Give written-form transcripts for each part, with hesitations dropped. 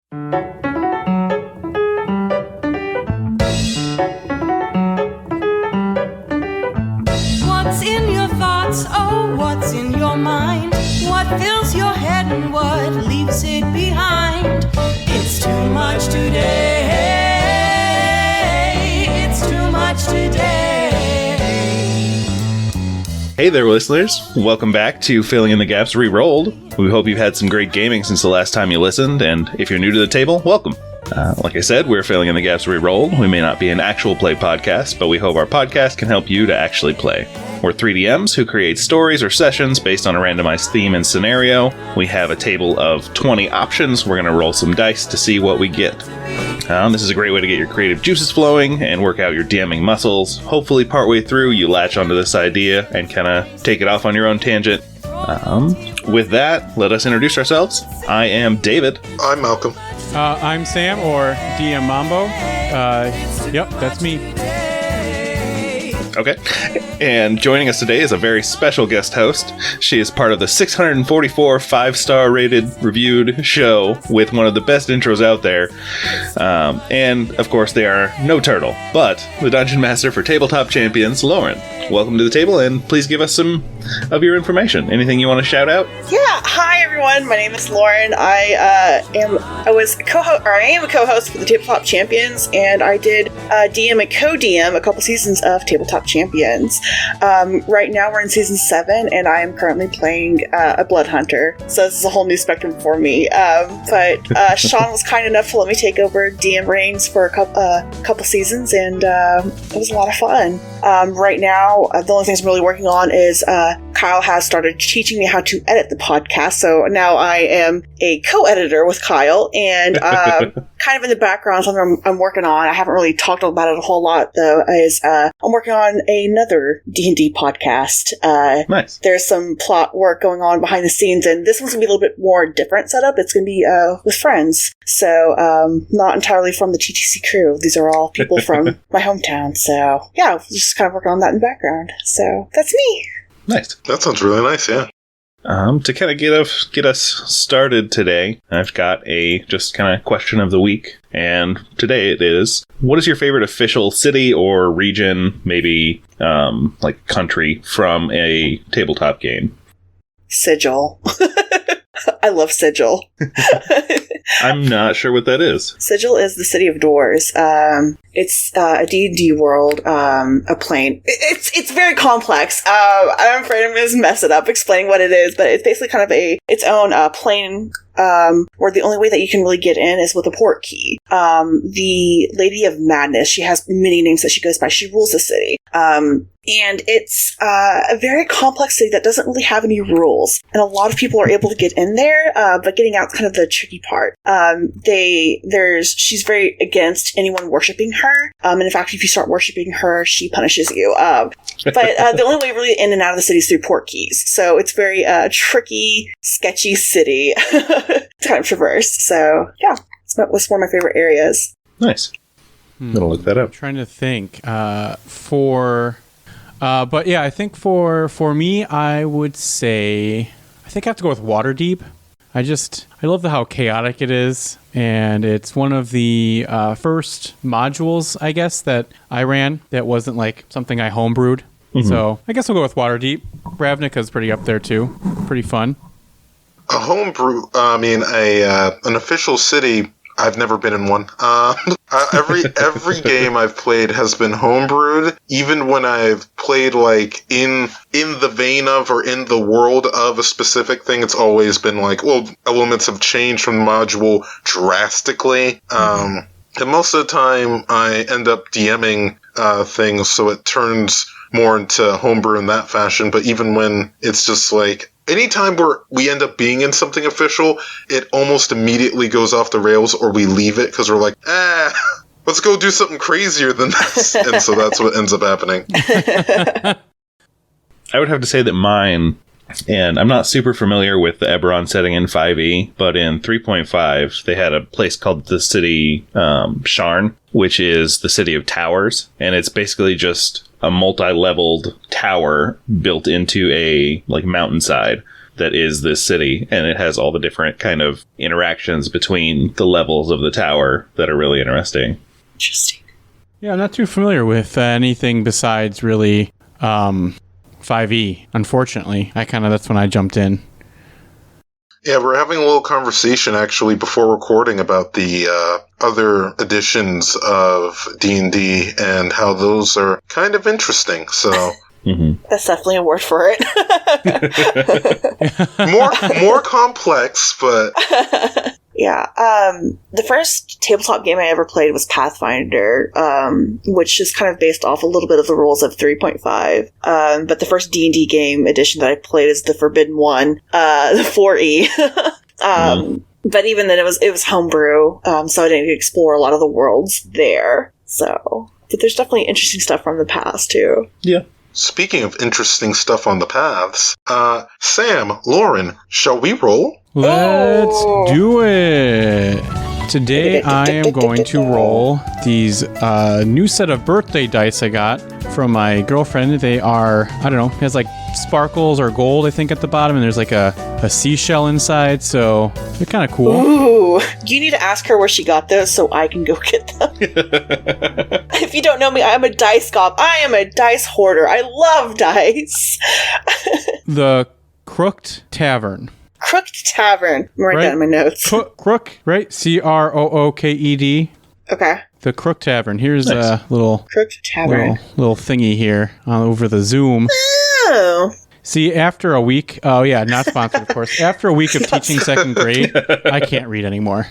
What's in your thoughts? Oh, what's in your mind? What fills your head and what leaves it behind? It's too much today. It's too much today. Hey there, listeners. Welcome back to Filling in the Gaps Rerolled. We hope you've had some great gaming since the last time you listened, and if you're new to the table, welcome. Like I said, we're Filling in the Gaps Rerolled. We may not be an actual play podcast, but we hope our podcast can help you to actually play. We're 3DMs who create stories or sessions based on a randomized theme and scenario. We have a table of 20 options. We're going to roll some dice to see what we get. This is a great way to get your creative juices flowing and work out your DMing muscles. Hopefully, partway through, you latch onto this idea and kind of take it off on your own tangent. With that, let us introduce ourselves. I am David. I'm Malcolm. I'm Sam, or DM Mambo. Yep, that's me. Okay. And joining us today is a very special guest host. She is part of the 644 5-star rated reviewed show with one of the best intros out there. And, of course, they are no turtle, but the Dungeon Master for Tabletop Champions, Lauren. Welcome to the table, and please give us some of your information. Anything you want to shout out? Yeah, hi everyone. My name is Lauren. I am a co-host for the Tabletop Champions, and I did DM and co-DM a couple seasons of Tabletop Champions. Right now we're in season 7, and I am currently playing a Blood Hunter, so this is a whole new spectrum for me. But Sean was kind enough to let me take over DM reins for a couple seasons, and it was a lot of fun. Right now, the only things I'm really working on is Kyle has started teaching me how to edit the podcast, so now I am a co-editor with Kyle, and kind of in the background, something I'm working on, I haven't really talked about it a whole lot, though, is I'm working on another D&D podcast. Nice. There's some plot work going on behind the scenes, and this one's going to be a little bit more different setup. It's going to be with friends, so not entirely from the TTC crew. These are all people from my hometown, so yeah, just kind of working on that in the background. So that's me. Nice. That sounds really nice, yeah. To kind of get us started today, I've got a just kind of question of the week, and today it is, what is your favorite official city or region, maybe like country, from a tabletop game? Sigil. I love Sigil. I'm not sure what that is. Sigil is the city of doors. It's a D&D world, a plane. It's very complex. I'm afraid I'm going to mess it up explaining what it is, but it's basically kind of its own plane, where the only way that you can really get in is with a port key. The Lady of Madness, she has many names that she goes by. She rules the city. And it's a very complex city that doesn't really have any rules. And a lot of people are able to get in there, but getting out is kind of the tricky part. She's very against anyone worshiping her. And in fact, if you start worshiping her, she punishes you. But the only way really in and out of the city is through port keys. So it's very tricky, sketchy city to kind of traverse. So yeah, it's one of my favorite areas. Nice. I'm gonna look that up. I'm trying to think. But yeah, I think for me, I would say, I think I have to go with Waterdeep. I love how chaotic it is, and it's one of the first modules, I guess, that I ran that wasn't like something I homebrewed. Mm-hmm. So I guess I'll go with Waterdeep. Ravnica's pretty up there too. Pretty fun. A homebrew, an official city, I've never been in one. Every game I've played has been homebrewed. Even when I've played like in the vein of or in the world of a specific thing, it's always been like, well, elements have changed from the module drastically. And most of the time, I end up DMing things, so it turns more into homebrew in that fashion. But even when it's just like, anytime where we end up being in something official, it almost immediately goes off the rails, or we leave it because we're like, let's go do something crazier than this. And so that's what ends up happening. I would have to say that mine, and I'm not super familiar with the Eberron setting in 5e, but in 3.5, they had a place called the city Sharn, which is the city of towers, and it's basically just a multi-leveled tower built into a like mountainside. that is this city, and it has all the different kind of interactions between the levels of the tower that are really interesting. Interesting. Yeah, I'm not too familiar with anything besides really 5e, unfortunately. That's when I jumped in. Yeah, we're having a little conversation actually before recording about the other editions of D&D and how those are kind of interesting. So That's definitely a word for it. more complex, but yeah. The first tabletop game I ever played was Pathfinder, which is kind of based off a little bit of the rules of 3.5. But the first D&D game edition that I played is the Forbidden One, the 4E. But even then, it was homebrew, so I didn't explore a lot of the worlds there. So, but there's definitely interesting stuff from the past too. Yeah. speaking of interesting stuff on the paths, Sam, Lauren, shall we roll? Let's do it. Today I am going to roll these new set of birthday dice I got from my girlfriend. They are, I don't know, it has like sparkles or gold, I think, at the bottom, and there's like a seashell inside, so they're kind of cool. Ooh, you need to ask her where she got those so I can go get them. If you don't know me, I'm a dice gob. I am a dice hoarder. I love dice. The Crooked Tavern. Crooked Tavern. I'm writing that in my notes. Crook, right? Crooked. Okay. The Crook Tavern. Here's a little Crooked Tavern. Little thingy here over the Zoom. Oh. See, after a week, oh yeah, not sponsored, of course. After a week of teaching second grade, I can't read anymore.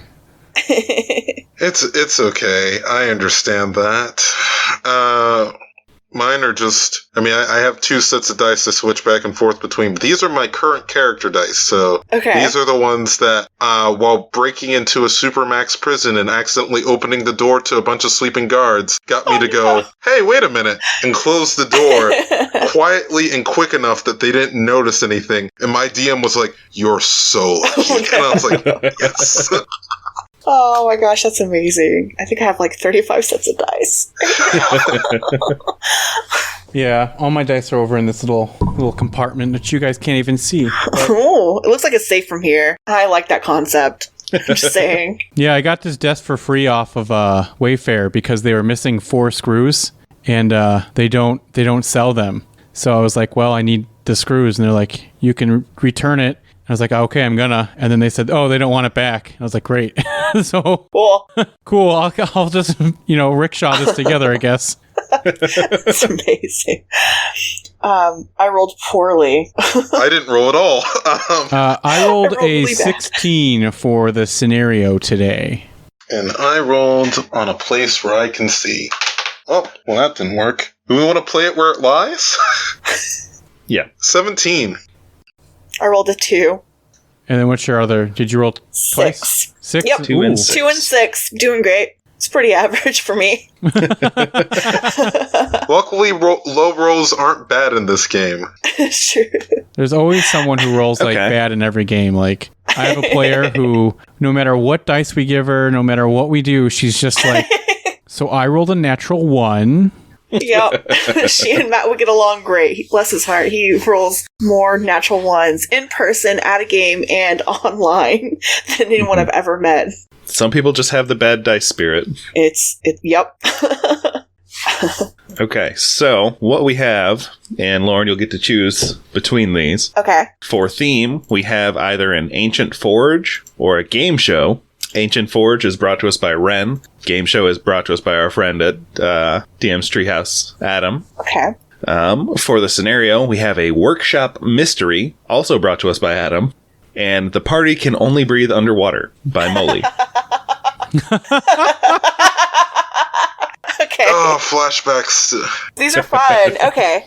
It's okay. I understand that. Mine are just, I have two sets of dice to switch back and forth between, but these are my current character dice, so these are the ones that, while breaking into a Supermax prison and accidentally opening the door to a bunch of sleeping guards, got me to go, hey, wait a minute, and close the door quietly and quick enough that they didn't notice anything, and my DM was like, you're so lucky, and I was like, yes. Oh my gosh, that's amazing. I think I have like 35 sets of dice. Yeah, all my dice are over in this little compartment that you guys can't even see. Oh, it looks like it's safe from here. I like that concept. I'm just saying. Yeah, I got this desk for free off of Wayfair because they were missing 4 screws, and they don't sell them. So I was like, well, I need the screws, and they're like, you can return it. I was like, okay, I'm gonna. And then they said, oh, they don't want it back. I was like, great. So cool. I'll just rickshaw this together, I guess. That's amazing. I rolled poorly. I didn't roll at all. I rolled really a 16 for the scenario today. And I rolled on a place where I can see. Oh, well, that didn't work. Do we want to play it where it lies? Yeah. 17. I rolled a 2. And then what's your other? Did you roll twice? 6? Yep. 2 and 6. 2 and 6. Doing great. It's pretty average for me. Luckily, low rolls aren't bad in this game. Sure. There's always someone who rolls like bad in every game. Like, I have a player who, no matter what dice we give her, no matter what we do, she's just like, so I rolled a natural 1. Yep. She and Matt would get along great. Bless his heart. He rolls more natural 1s in person, at a game, and online than anyone I've ever met. Some people just have the bad dice spirit. Yep. Okay, so what we have, and Lauren, you'll get to choose between these. Okay. For theme, we have either an ancient forge or a game show. Ancient Forge is brought to us by Ren. Game Show is brought to us by our friend at DM's Treehouse, Adam. Okay. For the scenario, we have a workshop mystery, also brought to us by Adam. And The Party Can Only Breathe Underwater by Molly. Okay. Oh, flashbacks. These are fun. Okay.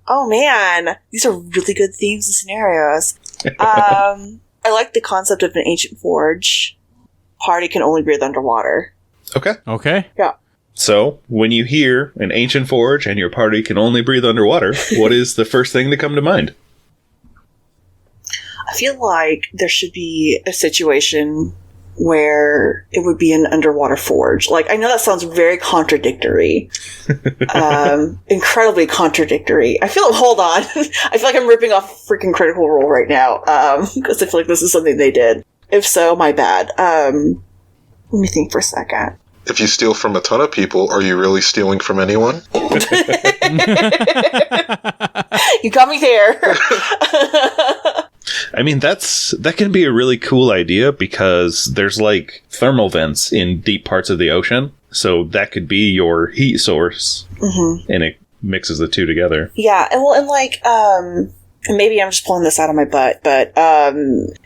Oh, man. These are really good themes and scenarios. I like the concept of an ancient forge. Party can only breathe underwater. Okay. Yeah. So, when you hear an ancient forge and your party can only breathe underwater, what is the first thing to come to mind? I feel like there should be a situation where it would be an underwater forge. Like, I know that sounds very contradictory. Incredibly contradictory. Hold on. I feel like I'm ripping off freaking Critical Role right now, because I feel like this is something they did. If so, my bad. Let me think for a second. If you steal from a ton of people, are you really stealing from anyone? You got me there. I mean, that can be a really cool idea because there's like thermal vents in deep parts of the ocean. So that could be your heat source. Mm-hmm. And it mixes the two together. Yeah. And maybe I'm just pulling this out of my butt, but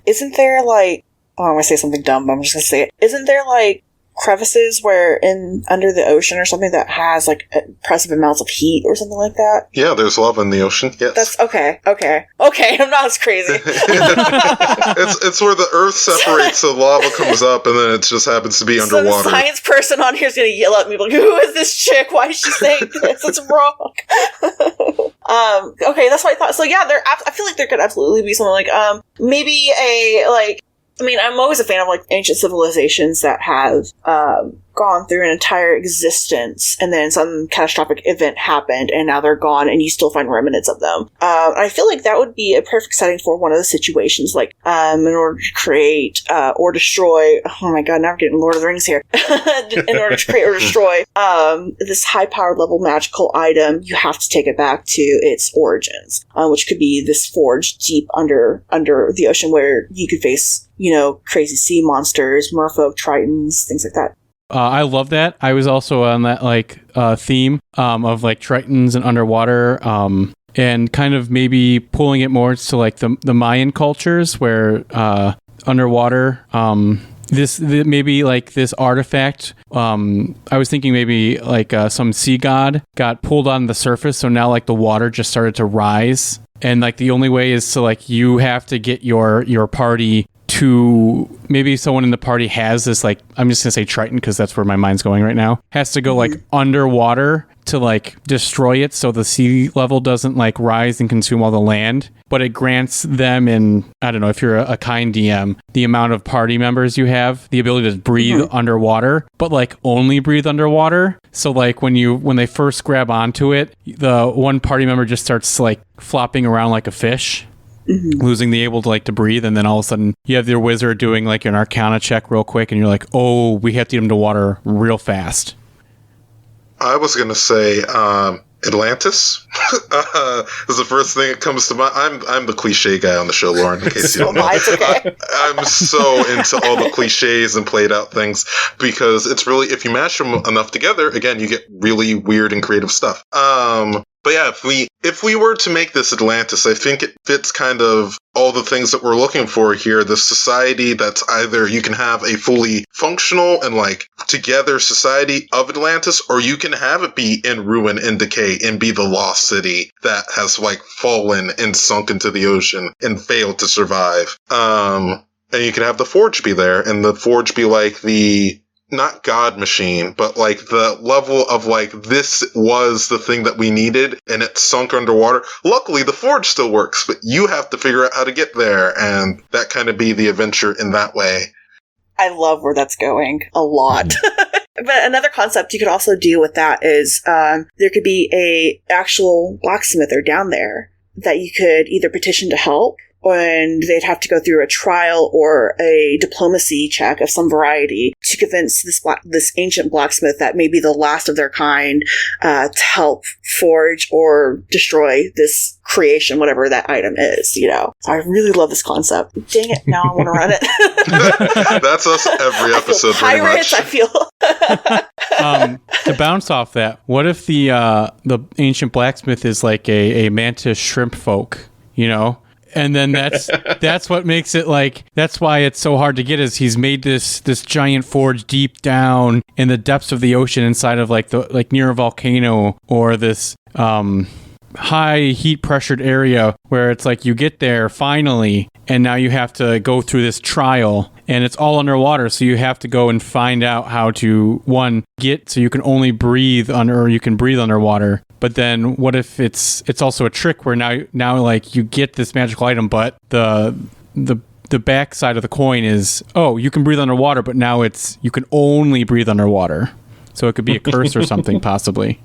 isn't there like, I'm going to say something dumb, but I'm just going to say it. Isn't there like crevices under the ocean or something that has like impressive amounts of heat or something like that? Yeah, there's lava in the ocean. Yes. That's okay. I'm not as crazy. It's where the earth separates, so lava comes up, and then it just happens to be underwater. Some science person on here is going to yell at me like, "Who is this chick? Why is she saying this? It's wrong." Okay, that's what I thought. So yeah, I feel like there could absolutely be something like maybe I'm always a fan of like ancient civilizations that have gone through an entire existence and then some catastrophic event happened and now they're gone and you still find remnants of them. I feel like that would be a perfect setting for one of the situations, like in order to create or destroy. Oh my god, now I'm getting Lord of the Rings here. In order to create or destroy this high-powered level magical item, you have to take it back to its origins, which could be this forge deep under the ocean where you could face, crazy sea monsters, merfolk, tritons, things like that. I love that. I was also on that theme of like tritons and underwater, and kind of maybe pulling it more to like the Mayan cultures where underwater. Maybe like this artifact. I was thinking maybe like some sea god got pulled on the surface, so now like the water just started to rise, and like the only way is to like you have to get your party to, maybe someone in the party has this, like, I'm just gonna say Triton because that's where my mind's going right now, has to go like underwater to like destroy it so the sea level doesn't like rise and consume all the land, but it grants them, in, I don't know if you're a kind DM, the amount of party members you have, the ability to breathe underwater, but like only breathe underwater. So like when they first grab onto it, the one party member just starts like flopping around like a fish. Mm-hmm. Losing the able to like to breathe, and then all of a sudden you have your wizard doing like an Arcana check real quick, and you're like, "Oh, we have to get him to water real fast." I was gonna say Atlantis. Is the first thing that comes to mind. I'm the cliche guy on the show, Lauren. In case you don't know, I'm so into all the cliches and played out things because it's really, if you mash them enough together, again, you get really weird and creative stuff. But yeah, if we were to make this Atlantis, I think it fits kind of all the things that we're looking for here. The society that's either you can have a fully functional and like together society of Atlantis, or you can have it be in ruin and decay and be the lost city that has like fallen and sunk into the ocean and failed to survive. And you can have the forge be there, and the forge be like the, not God machine, but like the level of like, this was the thing that we needed and it sunk underwater. Luckily, the forge still works, but you have to figure out how to get there, and that kind of be the adventure in that way. I love where that's going a lot. But another concept you could also do with that is there could be a actual blacksmither down there that you could either petition to help, and they'd have to go through a trial or a diplomacy check of some variety to convince this ancient blacksmith that may be the last of their kind to help forge or destroy this creation, whatever that item is, So I really love this concept. Dang it, now I want to run it. That's us every episode, pretty much. I feel. To bounce off that, what if the ancient blacksmith is like a mantis shrimp folk, And then that's what makes it like, that's why it's so hard to get, is he's made this giant forge deep down in the depths of the ocean inside of like near a volcano, or this high heat pressured area where it's like you get there finally and now you have to go through this trial and it's all underwater, so you have to go and find out how to get so you can only breathe or you can breathe underwater. But then what if it's also a trick where now like you get this magical item, but the the backside of the coin is, oh, you can breathe underwater, but now you can only breathe underwater. So it could be a curse or something, possibly.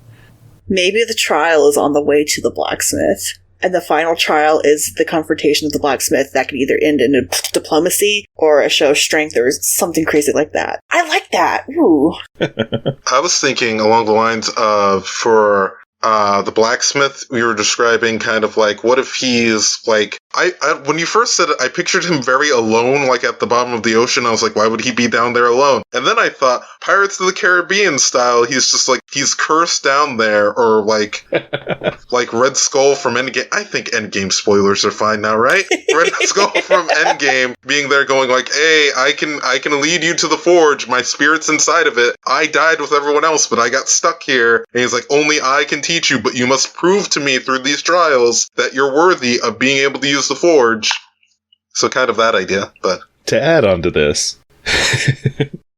Maybe the trial is on the way to the blacksmith. And the final trial is the confrontation of the blacksmith that could either end in a diplomacy or a show of strength or something crazy like that. I like that. Ooh. I was thinking along the lines of, for the blacksmith, we were describing kind of like, what if he's like, I when you first said it, I pictured him very alone, like at the bottom of the ocean. I was like, why would he be down there alone? And then I thought, Pirates of the Caribbean style, he's just like, he's cursed down there, or like, like Red Skull from Endgame. I think Endgame spoilers are fine now, right? Red Skull from Endgame being there going like, hey, I can lead you to the forge. My spirit's inside of it. I died with everyone else, but I got stuck here. And he's like, only I can teach you, but you must prove to me through these trials that you're worthy of being able to use the forge. So kind of that idea, but... To add on to this,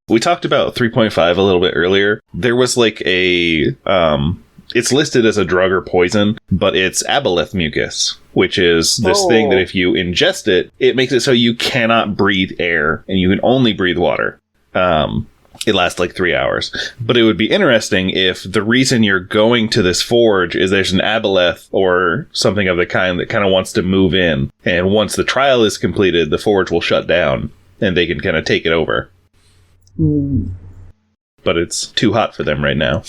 we talked about 3.5 a little bit earlier. There was like a... it's listed as a drug or poison, but it's aboleth mucus, which is this thing that if you ingest it, it makes it so you cannot breathe air, and you can only breathe water. It lasts like 3 hours. But it would be interesting if the reason you're going to this forge is there's an aboleth or something of the kind that kind of wants to move in. And once the trial is completed, the forge will shut down and they can kind of take it over. But it's too hot for them right now.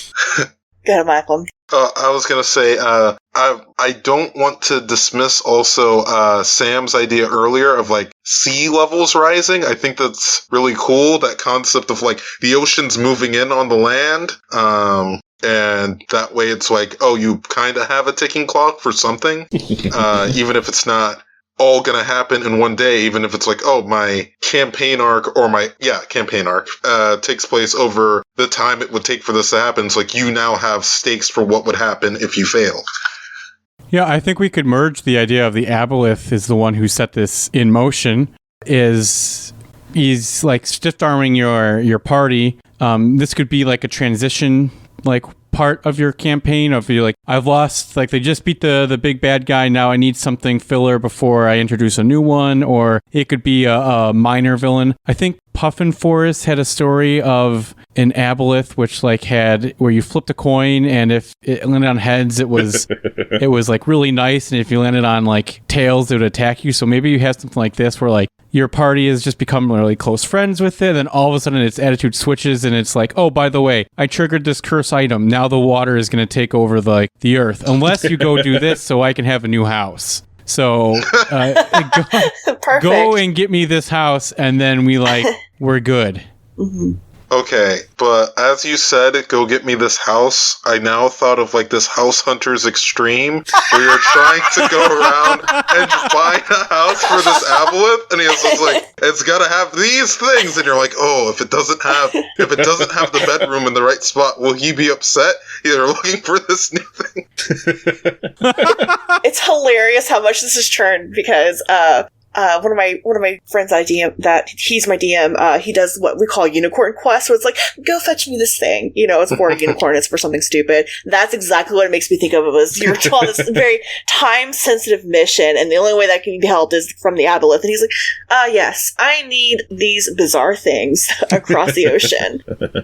Go ahead, Michael. I was going to say, I don't want to dismiss also Sam's idea earlier of like sea levels rising. I think that's really cool, that concept of like the ocean's moving in on the land. And that way it's like, oh, you kind of have a ticking clock for something, even if it's not all going to happen in one day, even if it's like, oh, my campaign arc or campaign arc takes place over the time it would take for this to happen. It's like you now have stakes for what would happen if you fail. Yeah, I think we could merge the idea of the aboleth is the one who set this in motion. He's like stiff-arming your party. This could be like a transition, like part of your campaign of you like, I've lost, like they just beat the big bad guy, now I need something filler before I introduce a new one, or it could be a minor villain. I think Puffin Forest had a story of an aboleth which like had where you flipped a coin, and if it landed on heads it was it was like really nice, and if you landed on like tails it would attack you. So maybe you have something like this where like your party has just become really close friends with it, and all of a sudden its attitude switches and it's like, oh, by the way, I triggered this curse item, now the water is going to take over the earth unless you go do this so I can have a new house. So go and get me this house, and then we're good. Mm-hmm. Okay, but as you said, go get me this house, I now thought of like this House Hunters Extreme, where you're trying to go around and find a house for this aboleth, and he's just like, it's gotta have these things, and you're like, oh, if it doesn't have the bedroom in the right spot, will he be upset? They're looking for this new thing. It's hilarious how much this has turned, because one of my friends I DM, that he's my DM, he does what we call unicorn quest, where it's like, go fetch me this thing. You know, it's for a unicorn, it's for something stupid. That's exactly what it makes me think of. It was, you're on this very time-sensitive mission, and the only way that can be helped is from the aboleth. And he's like, yes, I need these bizarre things across the ocean.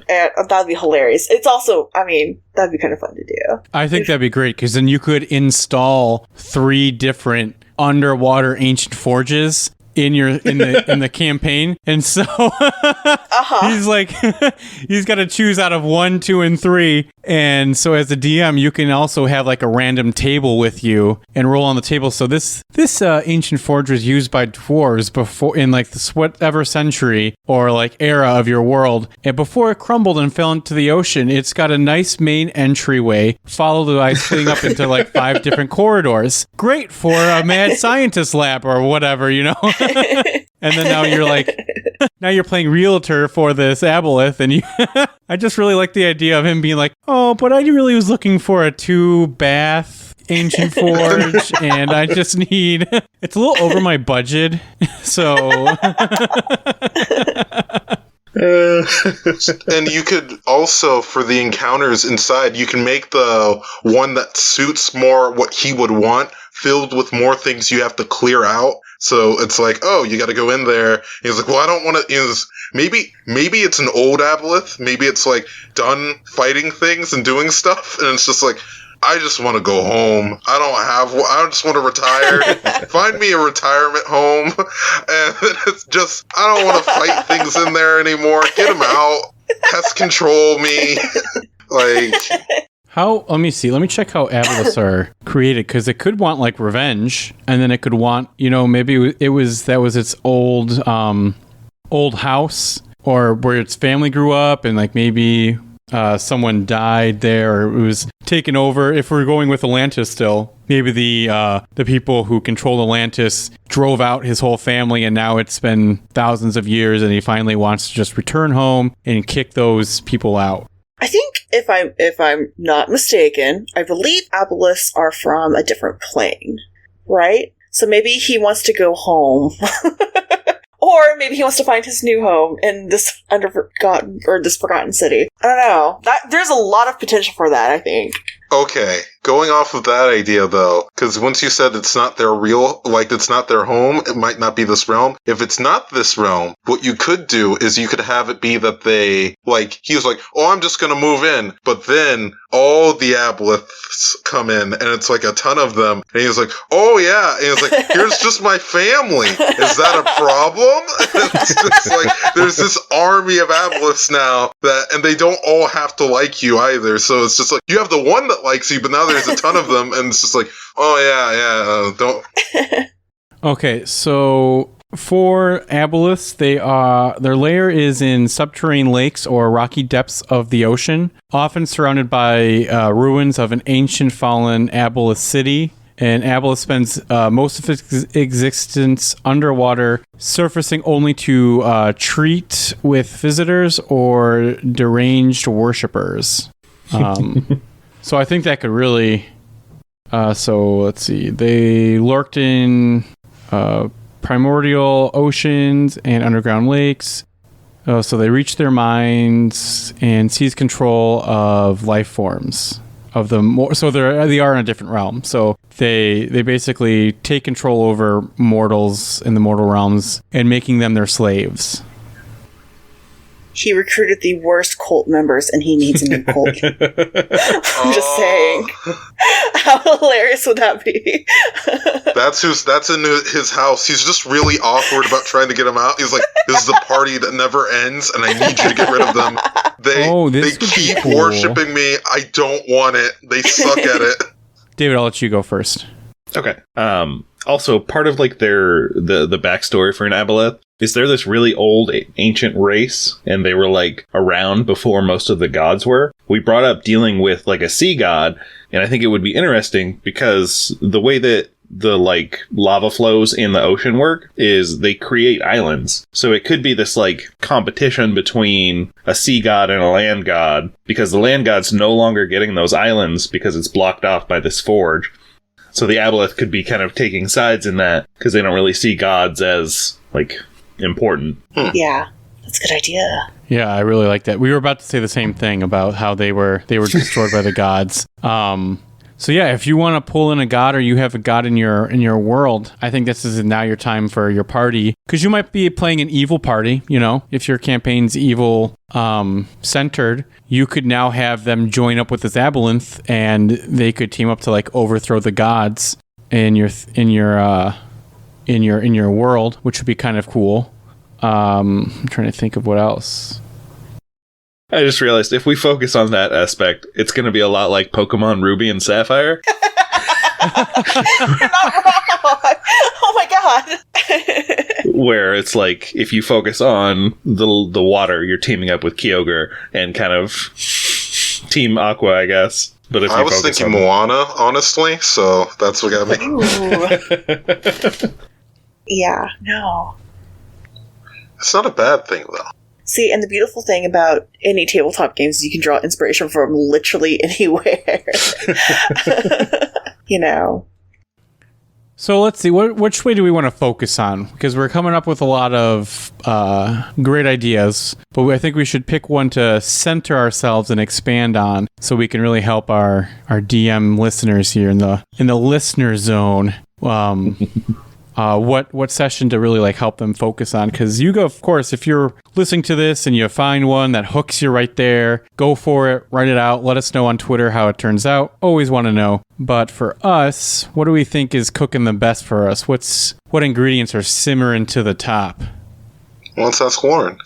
And that'd be hilarious. It's also, I mean, that'd be kind of fun to do. I think that'd be great, because then you could install 3 different underwater ancient forges in the campaign, and so he's like he's got to choose out of 1, 2, and 3, and so as a DM you can also have like a random table with you and roll on the table. So this ancient forge was used by dwarves before in like the whatever century or like era of your world, and before it crumbled and fell into the ocean, it's got a nice main entryway followed by splitting up into like 5 different corridors. Great for a mad scientist lab or whatever, you know. And then now you're like, now you're playing realtor for this aboleth, and you I just really like the idea of him being like, oh, but I really was looking for a 2-bath ancient forge, and I just need, it's a little over my budget, so and you could also, for the encounters inside, you can make the one that suits more what he would want filled with more things you have to clear out. So it's like, oh, you got to go in there. And he's like, well, I don't want to. Maybe it's an old aboleth. Maybe it's like done fighting things and doing stuff, and it's just like, I just want to go home. I just want to retire. Find me a retirement home. And it's just, I don't want to fight things in there anymore. Get them out. Pest control me. Like, let me see. Let me check how aboleths are created, because it could want like revenge, and then it could want, maybe that was its old house, or where its family grew up, and like maybe someone died there, or it was taken over. If we're going with Atlantis still, maybe the people who control Atlantis drove out his whole family, and now it's been thousands of years, and he finally wants to just return home and kick those people out. I think if I'm not mistaken, I believe aboleths are from a different plane, right? So maybe he wants to go home. Or maybe he wants to find his new home in this this forgotten city. I don't know. There's a lot of potential for that, I think. Okay, going off of that idea though, because once you said it's not their it's not their home, it might not be this realm. If it's not this realm, what you could do is you could have it be that he was like, oh, I'm just gonna move in, but then all the aboleths come in, and it's like a ton of them, and he was like, oh yeah, and he was like, here's just my family. Is that a problem? It's just like, there's this army of aboleths now, and they don't all have to like you either, so it's just like, you have the one that likes you, but now there's a ton of them, and it's just like, oh yeah, don't. Okay, so for aboleths, their lair is in subterranean lakes or rocky depths of the ocean, often surrounded by ruins of an ancient fallen aboleth city. And aboleth spends most of its existence underwater, surfacing only to treat with visitors or deranged worshippers. So I think that could really... so let's see. They lurked in primordial oceans and underground lakes. So they reach their minds and seize control of life forms. So they are in a different realm. So they basically take control over mortals in the mortal realms and making them their slaves. He recruited the worst cult members, and he needs a new cult. I'm just saying. How hilarious would that be? That's in his house. He's just really awkward about trying to get him out. He's like, this is the party that never ends, and I need you to get rid of them. They keep worshiping me. I don't want it. They suck at it. David, I'll let you go first. Okay. Also, part of like the backstory for an aboleth is they're this really old ancient race, and they were like around before most of the gods were. We brought up dealing with like a sea god, and I think it would be interesting because the way that the like lava flows in the ocean work is they create islands. So it could be this like competition between a sea god and a land god, because the land god's no longer getting those islands because it's blocked off by this forge. So the aboleth could be kind of taking sides in that because they don't really see gods as like important. Yeah, that's a good idea. Yeah, I really like that. We were about to say the same thing about how they were destroyed by the gods. So yeah, if you want to pull in a god, or you have a god in your world, I think this is now your time for your party, because you might be playing an evil party. If your campaign's evil centered, you could now have them join up with this aboleth, and they could team up to like overthrow the gods in your world, which would be kind of cool. I'm trying to think of what else. I just realized if we focus on that aspect, it's going to be a lot like Pokemon Ruby and Sapphire. You're not wrong. Oh my god. Where it's like, if you focus on the water, you're teaming up with Kyogre and kind of Team Aqua, I guess. But if I was thinking Moana, honestly, so that's what got me. Ooh. Yeah, no. It's not a bad thing, though. See, and the beautiful thing about any tabletop games is you can draw inspiration from literally anywhere. So let's see, which way do we want to focus on? Because we're coming up with a lot of great ideas, but I think we should pick one to center ourselves and expand on, so we can really help our DM listeners here in the listener zone. what session to really like help them focus on. Because you go, of course, if you're listening to this and you find one that hooks you right there, go for it, write it out, let us know on Twitter how it turns out. Always want to know. But for us, what do we think is cooking the best for us? What ingredients are simmering to the top? Well, let's ask Lauren.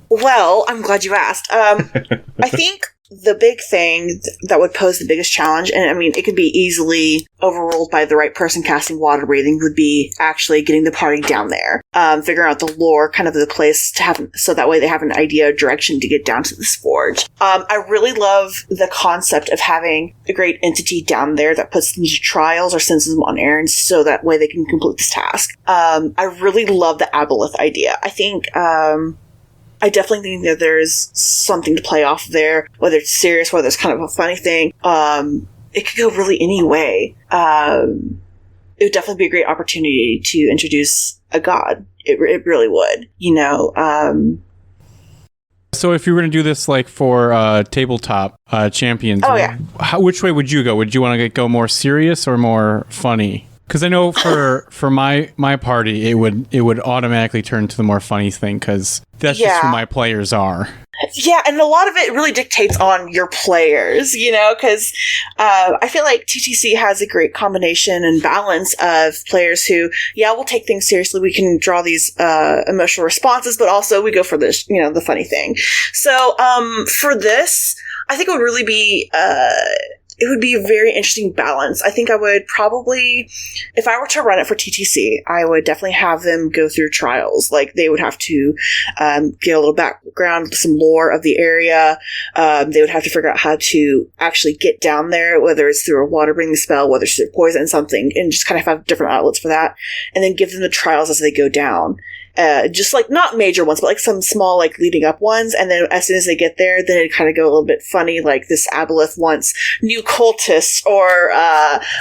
Well, I'm glad you asked. I think the big thing that would pose the biggest challenge, and I mean, it could be easily overruled by the right person casting water breathing, would be actually getting the party down there, figuring out the lore, kind of the place to have, so that way they have an idea of direction to get down to this forge. I really love the concept of having a great entity down there that puts them into trials or sends them on errands, so that way they can complete this task. I really love the aboleth idea. I definitely think that there's something to play off there, whether it's serious, whether it's kind of a funny thing. It could go really any way. It would definitely be a great opportunity to introduce a god. It really would, So if you were going to do this like for tabletop champions, which way would you go? Would you want to go more serious or more funny? Because I know for my party, it would automatically turn to the more funny thing, because that's just who my players are. Yeah, and a lot of it really dictates on your players, because I feel like TTC has a great combination and balance of players who, we'll take things seriously. We can draw these emotional responses, but also we go for this, the funny thing. So for this, I think it would really be... it would be a very interesting balance. I think I would probably, if I were to run it for TTC, I would definitely have them go through trials. Like, they would have to get a little background, some lore of the area. They would have to figure out how to actually get down there, whether it's through a water breathing spell, whether it's through poison, something, and just kind of have different outlets for that. And then give them the trials as they go down. Just like not major ones, but like some small like leading up ones, and then as soon as they get there, then it kind of go a little bit funny, like this aboleth wants new cultists or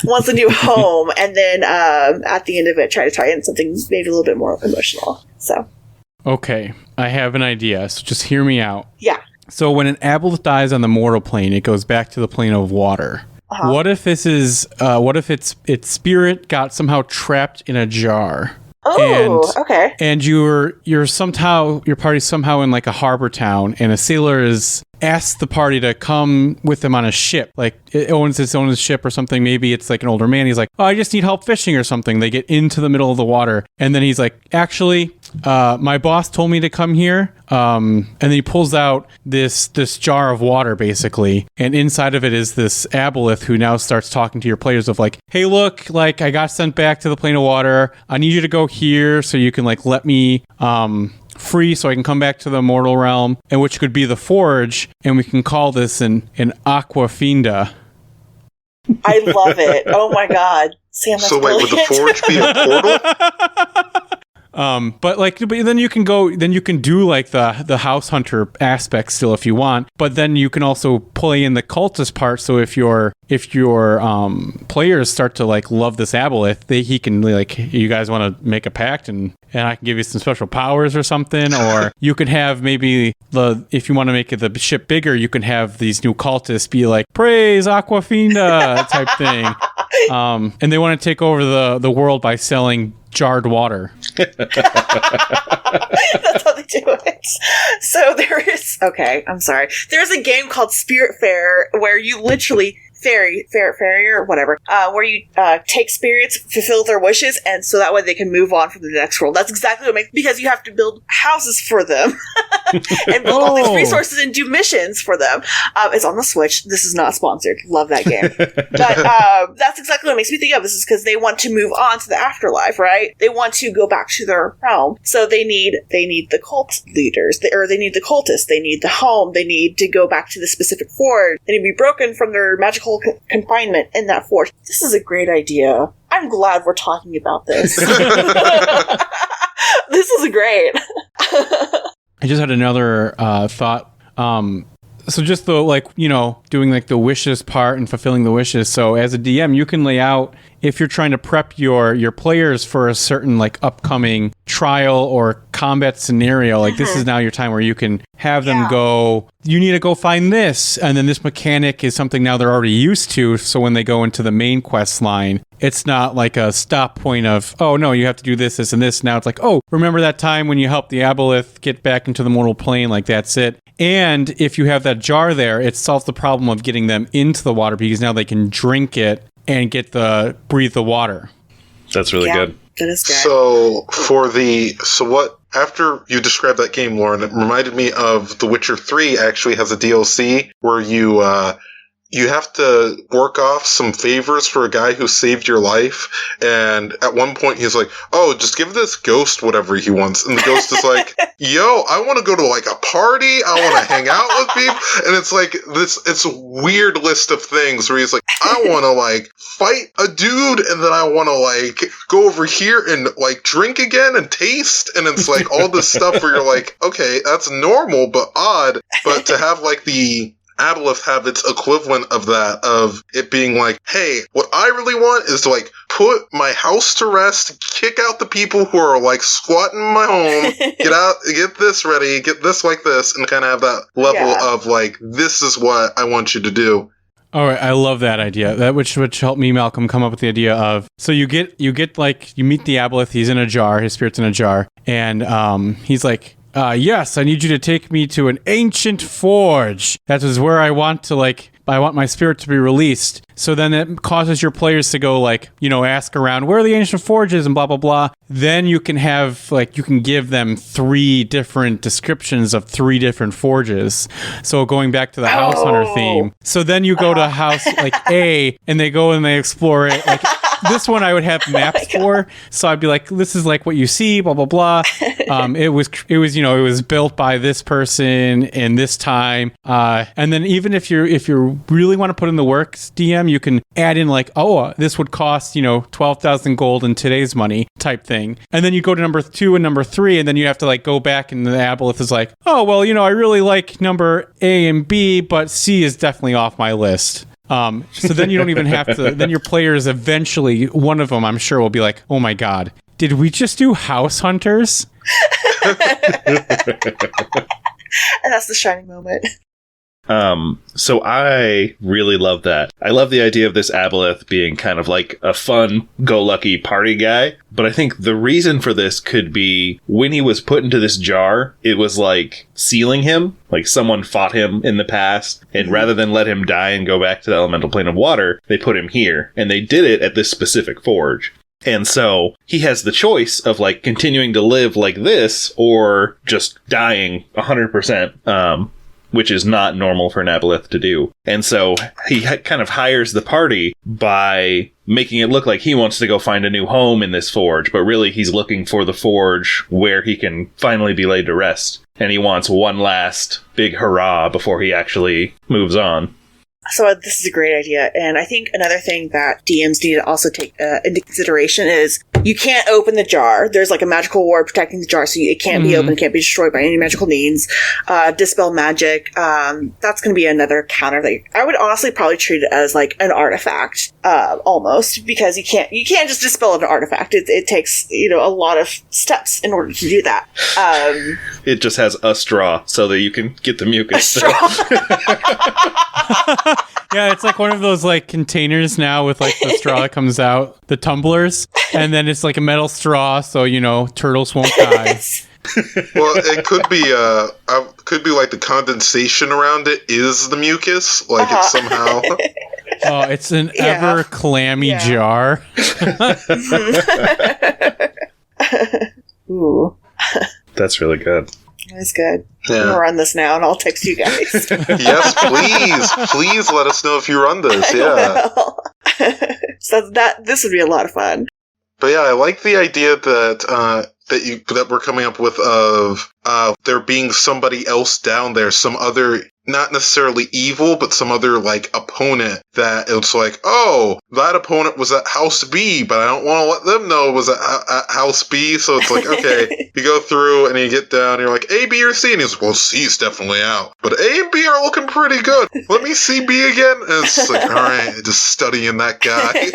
wants a new home, and then at the end of it try to tie in something maybe a little bit more emotional. So okay, I have an idea, so just hear me out. Yeah. So when an aboleth dies on the mortal plane, it goes back to the plane of water. Uh-huh. What if this is what if its spirit got somehow trapped in a jar? Oh, okay. And your party's somehow in like a harbor town, and a sailor is asked the party to come with them on a ship. Like, it owns its own ship or something. Maybe it's like an older man. He's like, oh, I just need help fishing or something. They get into the middle of the water, and then he's like, actually, my boss told me to come here. And then he pulls out this jar of water, basically, and inside of it is this aboleth who now starts talking to your players of like, hey, look, like, I got sent back to the plane of water. I need you to go here so you can like let me free so I can come back to the mortal realm, and which could be the forge, and we can call this an Aquafinda. I love it. Oh my god, Sam, that's so wait, brilliant. would the forge be a portal? But then you can do like the house hunter aspect still if you want, but then you can also play in the cultist part. So if your players start to like love this aboleth, he can like, you guys want to make a pact and I can give you some special powers or something, or you could have maybe if you want to make the ship bigger, you can have these new cultists be like, praise Aquafinda type thing. And they want to take over the world by selling jarred water. That's how they do it. So I'm sorry. There's a game called Spirit Fair where you literally fairy or whatever, where you take spirits, fulfill their wishes, and so that way they can move on from the next world. That's exactly what makes, because you have to build houses for them and build all these resources and do missions for them. It's on the Switch. This is not sponsored. Love that game. But that's exactly what makes me think of this, is because they want to move on to the afterlife, right? They want to go back to their realm. So they need the cult leaders, they need the cultists, they need the home, they need to go back to the specific forge, they need to be broken from their magical confinement in that forge. This is a great idea. I'm glad we're talking about this. This is great. I just had another thought. So just doing like the wishes part and fulfilling the wishes. So as a DM, you can lay out if you're trying to prep your players for a certain like upcoming trial or combat scenario, like this is now your time where you can have them go, you need to go find this, and then this mechanic is something now they're already used to, so when they go into the main quest line, it's not like a stop point of, oh no, you have to do this, this, and this. Now it's like, oh, remember that time when you helped the aboleth get back into the mortal plane? Like, that's it. And if you have that jar there, it solves the problem of getting them into the water, because now they can drink it and breathe the water. That's really good. That is good. So what, after you described that game, Lauren, it reminded me of The Witcher 3 actually has a DLC where you have to work off some favors for a guy who saved your life. And at one point he's like, oh, just give this ghost whatever he wants. And the ghost is like, yo, I want to go to like a party. I want to hang out with people. And it's like it's a weird list of things where he's like, I want to like fight a dude. And then I want to like go over here and like drink again and taste. And it's like all this stuff where you're like, okay, that's normal, but odd. But to have like the aboleth have its equivalent of that, of it being like, hey, what I really want is to like put my house to rest, kick out the people who are like squatting in my home, get this ready, get this like this, and kind of have that level of like, this is what I want you to do. All right, I love that idea. That which helped me, Malcolm, come up with the idea of, so you get like, you meet the aboleth, he's in a jar, his spirit's in a jar, and he's like, yes, I need you to take me to an ancient forge. That is where I want my spirit to be released. So then it causes your players to go like, ask around where are the ancient forges and blah, blah, blah. Then you can have you can give them 3 different descriptions of 3 different forges. So going back to the house hunter theme. So then you go to house like A and they go and they explore it. Like this one I would have maps for. So I'd be like, this is like what you see, blah, blah, blah. It was built by this person in this time. And then even if you really want to put in the work, DM, you can add in like, oh, this would cost, 12,000 gold in today's money type thing. And then you go to number 2 and number 3, and then you have to like go back, and the aboleth is like, oh, well, I really like number A and B, but C is definitely off my list. So then you don't even have to, then your players eventually, one of them I'm sure will be like, oh my God, did we just do house hunters? And that's the shining moment. So I really love that. I love the idea of this aboleth being kind of like a fun, go-lucky party guy. But I think the reason for this could be when he was put into this jar, it was like sealing him. Like someone fought him in the past, and rather than let him die and go back to the elemental plane of water, they put him here. And they did it at this specific forge. And so he has the choice of like continuing to live like this or just dying 100%. Which is not normal for an aboleth to do. And so he kind of hires the party by making it look like he wants to go find a new home in this forge, but really he's looking for the forge where he can finally be laid to rest. And he wants one last big hurrah before he actually moves on. So this is a great idea, and I think another thing that DMs need to also take into consideration is you can't open the jar. There's like a magical ward protecting the jar, so it can't be opened, can't be destroyed by any magical means. Dispel magic. That's going to be another counter that I would honestly probably treat it as like an artifact, almost, because you can't just dispel an artifact. It takes a lot of steps in order to do that. It just has a straw so that you can get the mucus. A straw. Yeah, it's like one of those like containers now with like the straw that comes out, the tumblers, and then it's like a metal straw, so turtles won't die. Well, it could be like the condensation around it is the mucus, like it's somehow. Oh, it's an ever clammy jar. Ooh, that's really good. That's good. Yeah. I'm gonna run this now, and I'll text you guys. Yes, please let us know if you run this. Yeah. So this would be a lot of fun. But yeah, I like the idea that we're coming up with of there being somebody else down there, some other not necessarily evil, but some other, like, opponent that it's like, oh, that opponent was at House B, but I don't want to let them know it was at House B, so it's like, okay, you go through and you get down, and you're like, A, B, or C? And he's like, well, C's definitely out, but A and B are looking pretty good. Let me see B again? And it's like, all right, just studying that guy.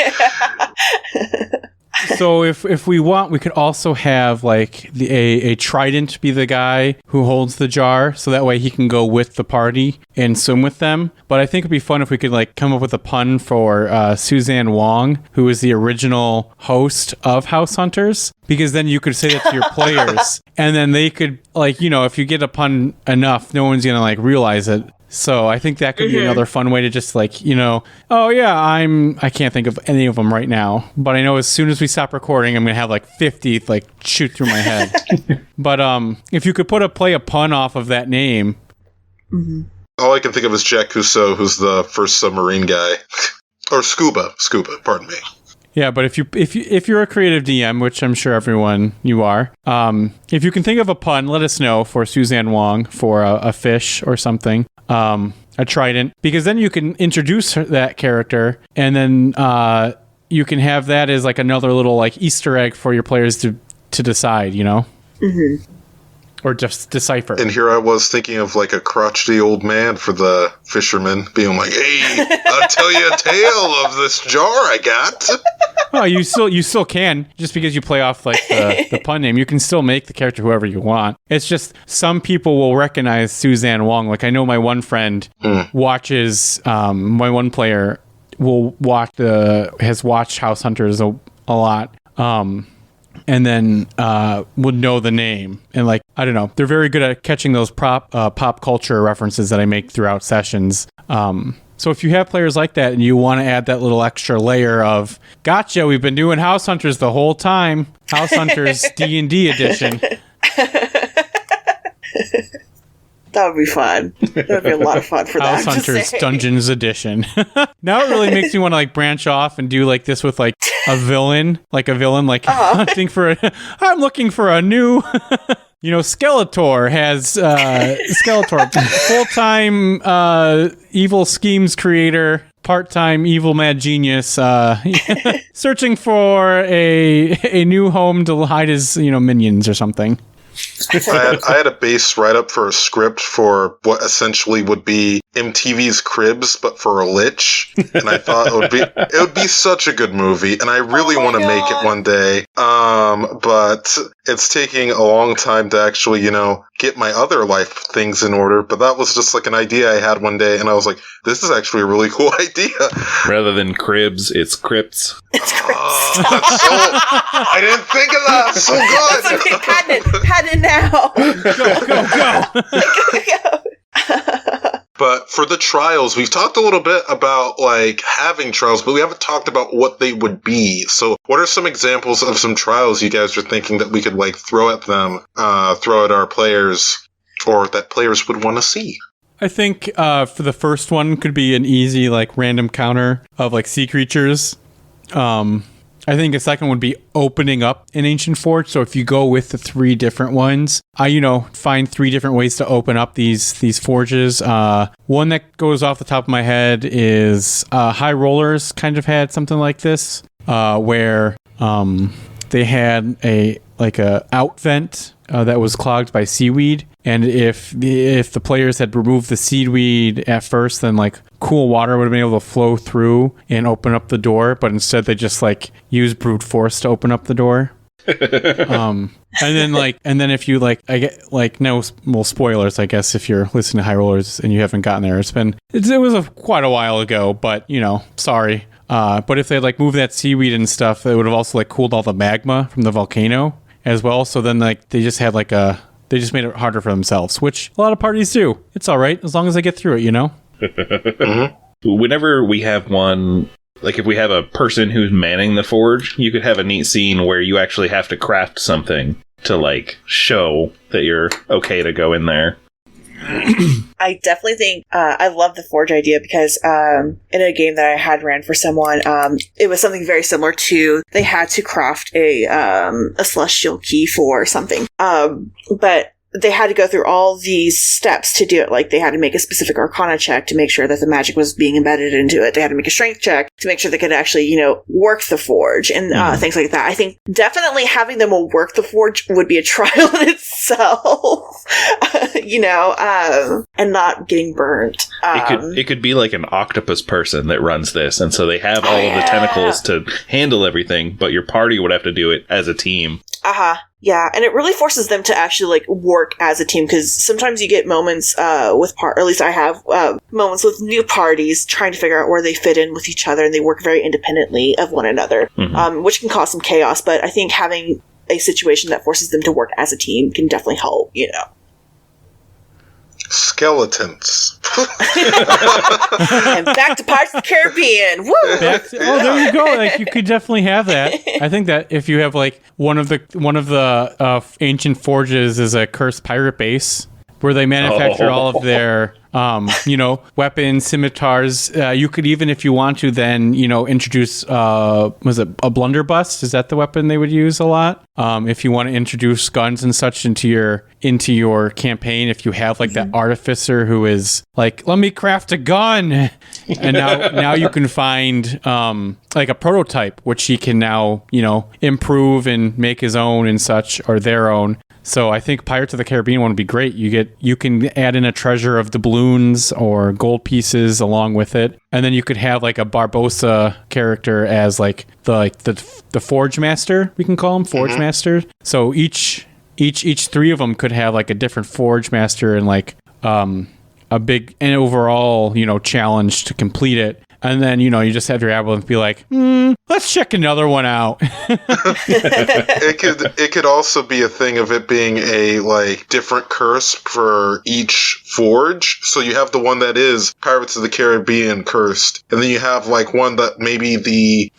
So if we want, we could also have like a trident be the guy who holds the jar, so that way he can go with the party and swim with them. But I think it'd be fun if we could like come up with a pun for Suzanne Wong, who is the original host of House Hunters, because then you could say that to your players, and then they could, like, you know, if you get a pun enough, no one's gonna like realize it. So I think that could be another fun way to just like, you know, oh yeah, I can't think of any of them right now, but I know as soon as we stop recording, I'm going to have like 50 like shoot through my head. But if you could play a pun off of that name. Mm-hmm. All I can think of is Jack Cousteau, who's the first submarine guy. Or Scuba, pardon me. Yeah, but if you're a creative DM, which I'm sure everyone you are, if you can think of a pun, let us know for Suzanne Wong for a fish or something, a trident, because then you can introduce that character, and then you can have that as like another little like Easter egg for your players to decide, you know, or just decipher. And here I was thinking of like a crotchety old man for the fisherman, being like, "Hey, I'll tell you a tale of this jar I got." Oh, you still can, just because you play off like the pun name, you can still make the character whoever you want. It's just some people will recognize Suzanne Wong. Like I know my one friend watches, my one player will has watched House Hunters a lot. And then would know the name. And like, I don't know, they're very good at catching those pop culture references that I make throughout sessions. So if you have players like that and you want to add that little extra layer of, gotcha, we've been doing House Hunters the whole time. House Hunters D&D edition. That would be fun. That would be a lot of fun for House that. Hunters Dungeons edition. Now it really makes me want to like branch off and do like this with like a villain like hunting for I'm looking for a new you know, Skeletor has Skeletor, full-time evil schemes creator, part-time evil mad genius, searching for a new home to hide his, you know, minions or something. I had a base write-up for a script for what essentially would be MTV's Cribs, but for a lich, and I thought it would be such a good movie, and I really want to make it one day. But it's taking a long time to actually, you know, get my other life things in order. But that was just like an idea I had one day, and I was like, this is actually a really cool idea. Rather than Cribs, it's Crypts. It's Crypts. I didn't think of that. So good. That's okay. Patent it now. Go. But for the trials, we've talked a little bit about like having trials, but we haven't talked about what they would be. So what are some examples of some trials you guys are thinking that we could like throw at them, throw at our players, or that players would want to see? I think for the first one could be an easy like random counter of like sea creatures. I think a second would be opening up an ancient forge. So if you go with the 3 different ones, find 3 different ways to open up these forges. One that goes off the top of my head is High Rollers kind of had something like this, where they had a out vent that was clogged by seaweed. And if the players had removed the seaweed at first, then like cool water would have been able to flow through and open up the door. But instead, they just like used brute force to open up the door. And then if you like, I get like no spoilers, I guess, if you're listening to High Rollers and you haven't gotten there, it was quite a while ago. But you know, sorry. But if they like moved that seaweed and stuff, it would have also like cooled all the magma from the volcano as well. So then like they just had like they just made it harder for themselves, which a lot of parties do. It's all right, as long as they get through it, you know? Whenever we have one, like if we have a person who's manning the forge, you could have a neat scene where you actually have to craft something to, like, show that you're okay to go in there. I definitely think I love the forge idea because in a game that I had ran for someone, it was something very similar to they had to craft a celestial key for something. But they had to go through all these steps to do it. Like, they had to make a specific Arcana check to make sure that the magic was being embedded into it. They had to make a Strength check to make sure they could actually, work the forge and things like that. I think definitely having them work the forge would be a trial in itself, and not getting burnt. It could be like an octopus person that runs this, and so they have all of the tentacles to handle everything, but your party would have to do it as a team. Yeah, and it really forces them to actually work as a team, because sometimes you get moments or at least I have moments with new parties trying to figure out where they fit in with each other, and they work very independently of one another, which can cause some chaos. But I think having a situation that forces them to work as a team can definitely help. Skeletons. And back to Pirates of the Caribbean. Woo! There you go. You could definitely have that. I think that if you have one of the ancient forges is a cursed pirate base where they manufacture all of their weapons, scimitars. You could even, if you want to, then introduce was it a blunderbuss? Is that the weapon they would use a lot? If you want to introduce guns and such into your campaign, if you have that artificer who is let me craft a gun, and now you can find a prototype which he can now improve and make his own and such, or their own. So I think Pirates of the Caribbean one would be great. You can add in a treasure of doubloons or gold pieces along with it, and then you could have a Barbossa character as the Forge Master. We can call him Forge Master. So each three of them could have a different Forge Master and a big and overall challenge to complete it. And then, you just have your Aboleth be let's check another one out. It could also be a thing of it being a different curse for each forge. So you have the one that is Pirates of the Caribbean cursed, and then you have one that maybe the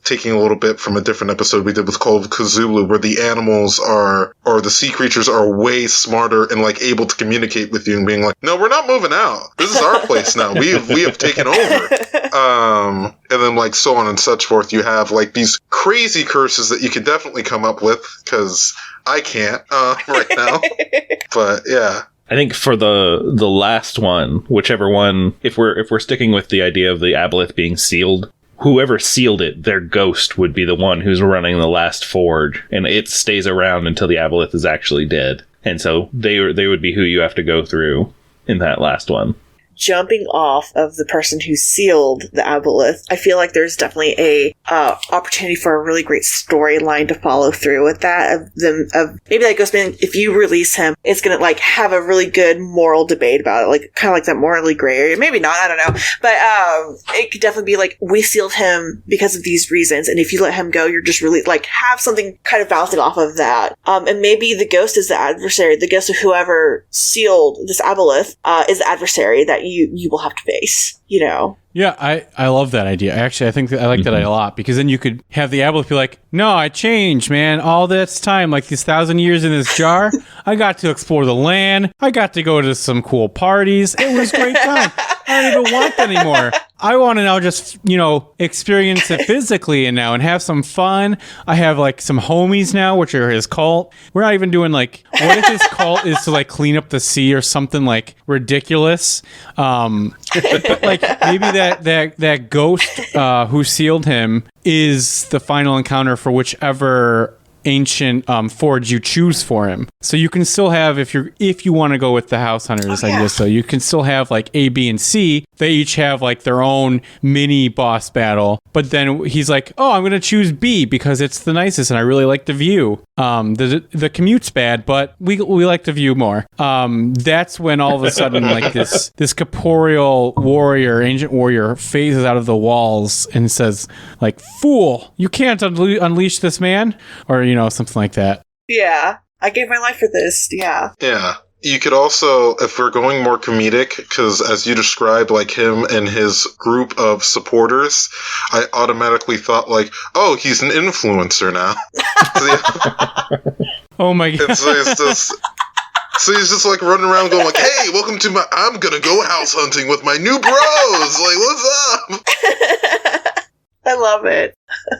taking a little bit from a different episode we did with Call of Cthulhu, where the animals or the sea creatures are way smarter and able to communicate with you and being no, we're not moving out. This is our place now. We have taken over. And then so on and such forth. You have these crazy curses that you can definitely come up with, because I can't right now. But yeah. I think for the last one, whichever one, if we're sticking with the idea of the Aboleth being sealed, whoever sealed it, their ghost would be the one who's running the last forge, and it stays around until the Aboleth is actually dead. And so they would be who you have to go through in that last one. Jumping off of the person who sealed the Aboleth, I feel like there's definitely a opportunity for a really great storyline to follow through with that. Of maybe that Ghostman, if you release him, it's gonna have a really good moral debate about it, kind of that morally gray area. Maybe not, I don't know, but it could definitely be we sealed him because of these reasons, and if you let him go, you're just really have something kind of bouncing off of that. And maybe the ghost is the adversary. The ghost of whoever sealed this Aboleth is the adversary that you will have to face, Yeah, I love that idea. Actually, I think I like that a lot, because then you could have the Aboleth be no, I changed, man. All this time, these 1,000 years in this jar, I got to explore the land. I got to go to some cool parties. It was a great time. I don't even want that anymore. I want to now just, experience it physically and have some fun. I have some homies now, which are his cult. We're not even doing what if his cult is to clean up the sea or something ridiculous. But maybe that ghost who sealed him is the final encounter for whichever ancient forge you choose for him. So you can still have, if you want to go with the house hunters, I guess, so you can still have A, B, and C. They each have their own mini boss battle, but then he's oh, I'm going to choose B because it's the nicest and I really like the view. The commute's bad, but we like the view more. That's when all of a sudden this corporeal warrior, ancient warrior, phases out of the walls and says fool, you can't unleash this man, or something like that. Yeah, I gave my life for this. Yeah. You could also, if we're going more comedic, because as you described, him and his group of supporters, I automatically thought oh, he's an influencer now. Oh my god. And so he's just running around going hey, welcome to I'm gonna go house hunting with my new bros. What's up? I love it.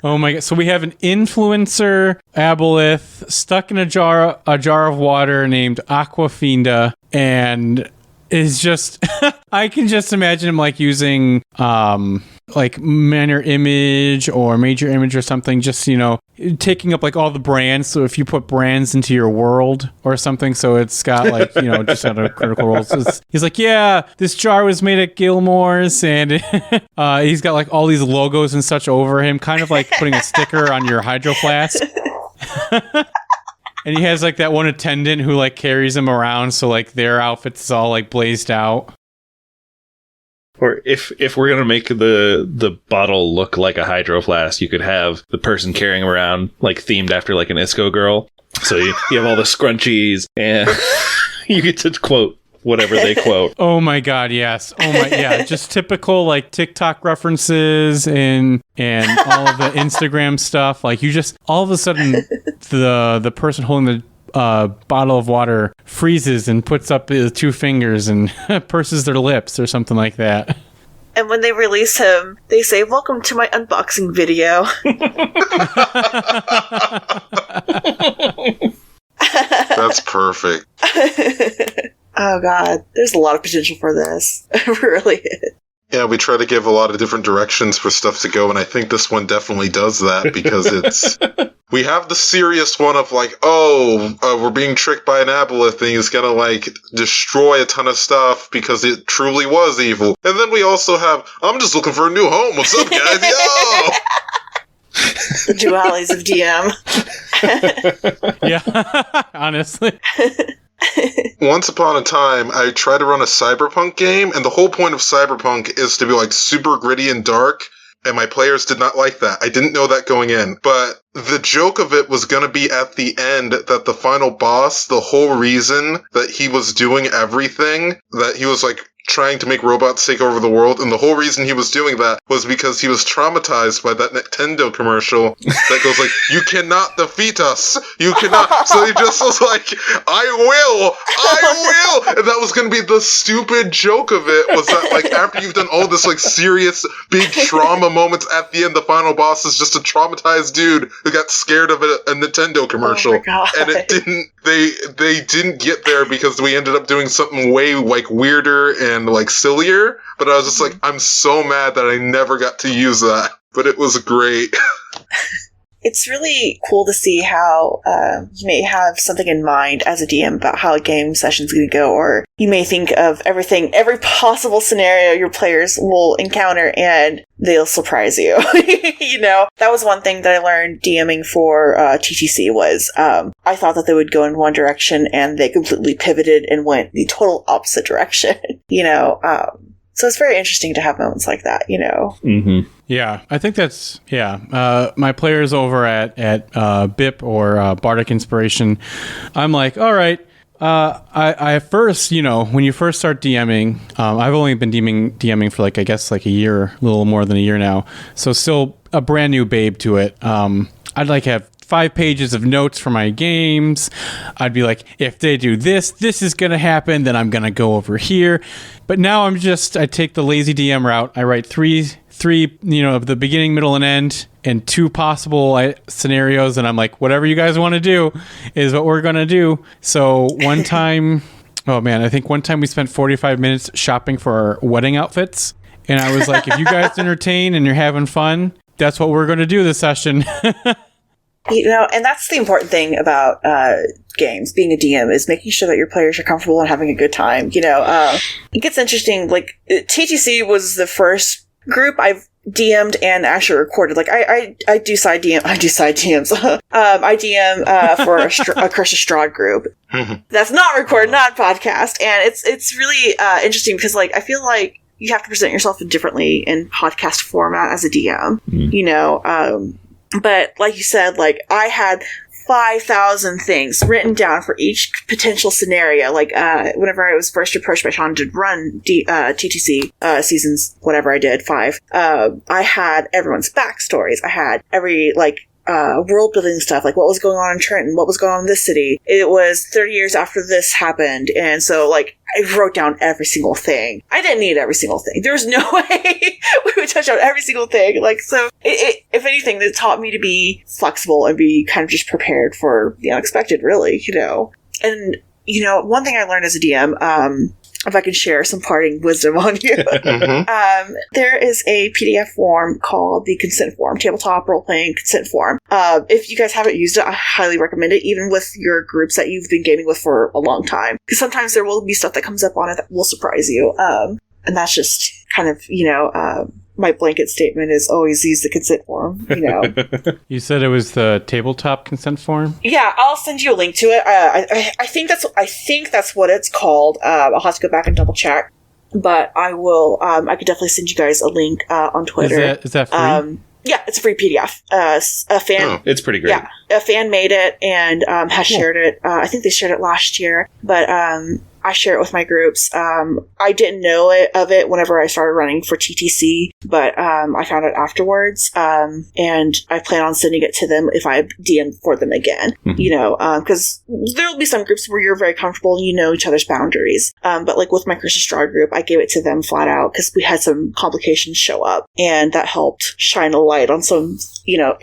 Oh my god! So we have an influencer aboleth stuck in a jar of water named Aquafinda, and is just I can just imagine him like using like minor image or major image or something, just taking up like all the brands. So if you put brands into your world or something, so it's got like just out of Critical Role. So he's like, yeah, this jar was made at Gilmore's, and he's got like all these logos and such over him, kind of like putting a sticker on your Hydro Flask. And he has like that one attendant who like carries him around, so like their outfits is all like blazed out. Or if we're gonna make the bottle look like a Hydro Flask, you could have the person carrying around like themed after like an Isco girl. So you have all the scrunchies, and you get to quote whatever they quote. Oh my god, yes. Oh my, yeah. Just typical like TikTok references and all of the Instagram stuff. Like you just all of a sudden the person holding the bottle of water freezes and puts up his two fingers and purses their lips or something like that. And when they release him, they say, "Welcome to my unboxing video." That's perfect. Oh god, there's a lot of potential for this. It really is. Yeah, we try to give a lot of different directions for stuff to go, and I think this one definitely does that, because it's... We have the serious one of like, we're being tricked by an aboleth and he's gonna like destroy a ton of stuff because it truly was evil. And then we also have, I'm just looking for a new home. What's up, guys? Yo! The dualities of DM. Yeah, honestly. Once upon a time, I tried to run a cyberpunk game, and the whole point of cyberpunk is to be like super gritty and dark, and my players did not like that. I didn't know that going in, but the joke of it was going to be at the end that the final boss, the whole reason that he was doing everything, that he was like trying to make robots take over the world, and the whole reason he was doing that was because he was traumatized by that Nintendo commercial that goes like, "You cannot defeat us, you cannot." So he just was like, I will, and that was going to be the stupid joke of it, was that like after you've done all this like serious big trauma moments, at the end the final boss is just a traumatized dude who got scared of a Nintendo commercial. Oh my God. And it didn't, they didn't get there because we ended up doing something way like weirder and like sillier, but I was just like, I'm so mad that I never got to use that, but it was great. It's really cool to see how you may have something in mind as a DM about how a game session's going to go, or you may think of every possible scenario your players will encounter, and they'll surprise you. That was one thing that I learned DMing for TTC was I thought that they would go in one direction, and they completely pivoted and went the total opposite direction. So it's very interesting to have moments like that, Mm-hmm. Yeah, I think that's, my players over at BIP or Bardic Inspiration, I'm like, all right, I first, when you first start DMing, I've only been DMing for like, I guess like a year, a little more than a year now. So still a brand new babe to it. I'd like have 5 pages of notes for my games. I'd be like, if they do this is going to happen, then I'm going to go over here. But now I take the lazy DM route. I write three, the beginning, middle, and end, and 2 possible scenarios. And I'm like, whatever you guys want to do is what we're going to do. So one time, I think one time we spent 45 minutes shopping for our wedding outfits. And I was like, if you guys entertain and you're having fun, that's what we're going to do this session. And that's the important thing about games, being a DM, is making sure that your players are comfortable and having a good time. It gets interesting. Like, TTC was the first group I've DM'd and actually recorded. Like, I do side DMs. I DM for a Curse of Strahd group. That's not recorded, not podcast. And it's really interesting because, like, I feel like you have to present yourself differently in podcast format as a DM. But like you said, like, I had 5,000 things written down for each potential scenario. Like, whenever I was first approached by Sean to run TTC seasons, whatever I did, 5, I had everyone's backstories. I had every, like, world building stuff, like what was going on in Trenton, what was going on in this city. It was 30 years after this happened, and so like I wrote down every single thing. I didn't need every single thing. There was no way we would touch on every single thing. Like, so if anything, it taught me to be flexible and be kind of just prepared for the unexpected, really, And one thing I learned as a DM, if I can share some parting wisdom on you. There is a PDF form called the Consent Form, Tabletop Role-Playing Consent Form. If you guys haven't used it, I highly recommend it, even with your groups that you've been gaming with for a long time. Because sometimes there will be stuff that comes up on it that will surprise you. And that's just kind of, my blanket statement is always use the consent form, You said it was the tabletop consent form? Yeah, I'll send you a link to it. I think that's what it's called. I'll have to go back and double check. But I will, I could definitely send you guys a link on Twitter. Is that free? Yeah, it's a free PDF. A fan, it's pretty great. Yeah, a fan made it and has shared it. I think they shared it last year, but I share it with my groups. I didn't know of it whenever I started running for TTC, but I found it afterwards, and I plan on sending it to them if I DM for them again. Because there'll be some groups where you're very comfortable and you know each other's boundaries. But like with my Curse of Straw group, I gave it to them flat out because we had some complications show up, and that helped shine a light on some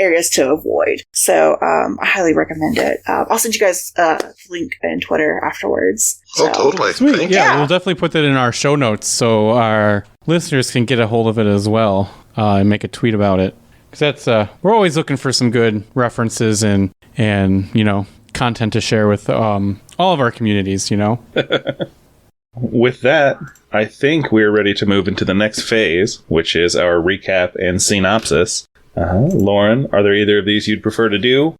areas to avoid. So I highly recommend it. I'll send you guys a link in Twitter afterwards. So. Oh, totally. Sweet. Yeah, we'll definitely put that in our show notes so our listeners can get a hold of it as well and make a tweet about it. Because that's we're always looking for some good references and content to share with all of our communities. With that, I think we're ready to move into the next phase, which is our recap and synopsis. Lauren, are there either of these you'd prefer to do?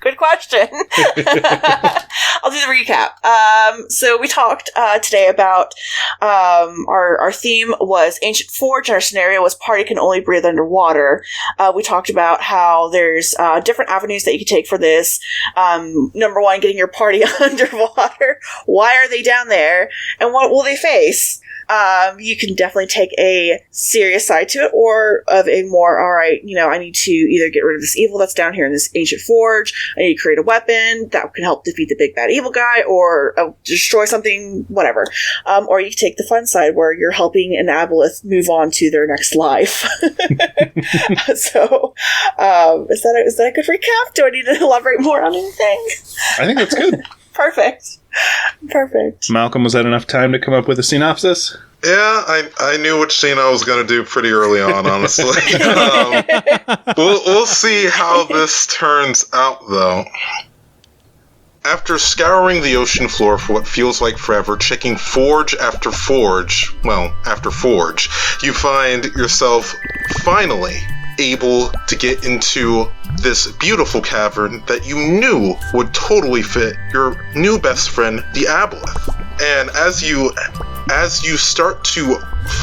Good question. I'll do the recap. So we talked today about our theme was Ancient Forge, and our scenario was party can only breathe underwater. We talked about how there's different avenues that you can take for this. Number one, getting your party underwater. Why are they down there? And what will they face? You can definitely take a serious side to it, or of a more, all right, I need to either get rid of this evil that's down here in this ancient forge, I need to create a weapon that can help defeat the big bad evil guy, or destroy something, whatever. Or you can take the fun side where you're helping an aboleth move on to their next life. So, is that a good recap? Do I need to elaborate more on anything? I think that's good. Perfect. Malcolm, was that enough time to come up with a synopsis? Yeah, I knew which scene I was going to do pretty early on, honestly. We'll see how this turns out, though. After scouring the ocean floor for what feels like forever, checking forge after forge, you find yourself finally able to get into this beautiful cavern that you knew would totally fit your new best friend, the aboleth. And as you start to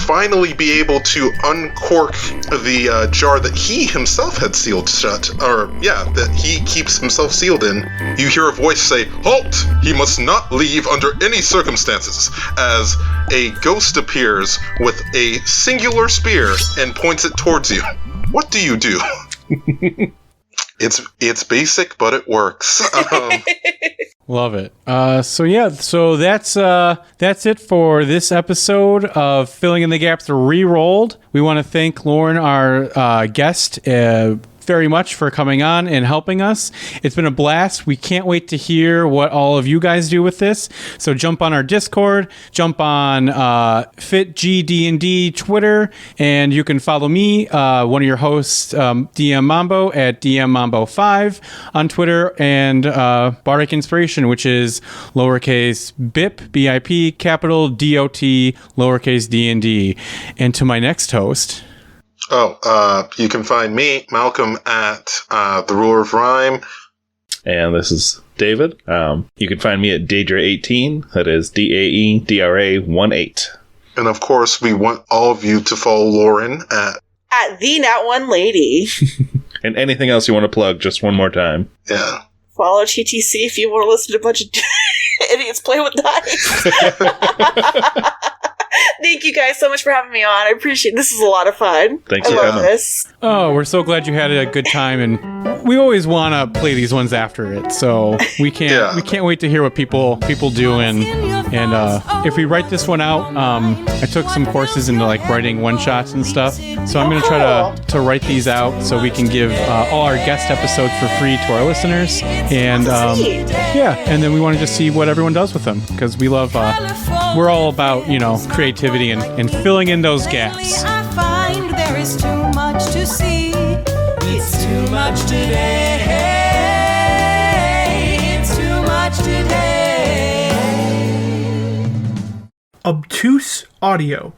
finally be able to uncork the jar that he himself had sealed shut, that he keeps himself sealed in, you hear a voice say, "Halt! He must not leave under any circumstances," as a ghost appears with a singular spear and points it towards you. What do you do? It's basic, but it works. Love it. So that's it for this episode of Filling in the Gaps Rerolled. We want to thank Lauren, our guest, very much for coming on and helping us. It's been a blast. We can't wait to hear what all of you guys do with this. So jump on our Discord, jump on FitGD&D Twitter, and you can follow me, one of your hosts, DM Mambo at DM Mambo5 on Twitter, and Bardic Inspiration, which is lowercase BIP, BIP, capital DOT, lowercase D&D. And to my next host... you can find me, Malcolm, at The Ruler of Rhyme. And this is David. You can find me at Daedra18. That is DAEDRA18. And of course, we want all of you to follow Lauren at the Nat One Lady. And anything else you want to plug, just one more time. Yeah. Follow TTC if you want to listen to a bunch of idiots play with dice. Thank you guys so much for having me on. I appreciate it. This is a lot of fun. Thanks for coming. This. Oh, we're so glad you had a good time, and we always want to play these ones after it, so we can't wait to hear what people do. And if we write this one out, I took some courses into like writing one shots and stuff, so I'm gonna try to write these out so we can give all our guest episodes for free to our listeners. And and then we want to just see what everyone does with them, because we love we're all about creativity and filling in those gaps. I find there is too much to see. It's too much today. It's too much today. Obtuse Audio.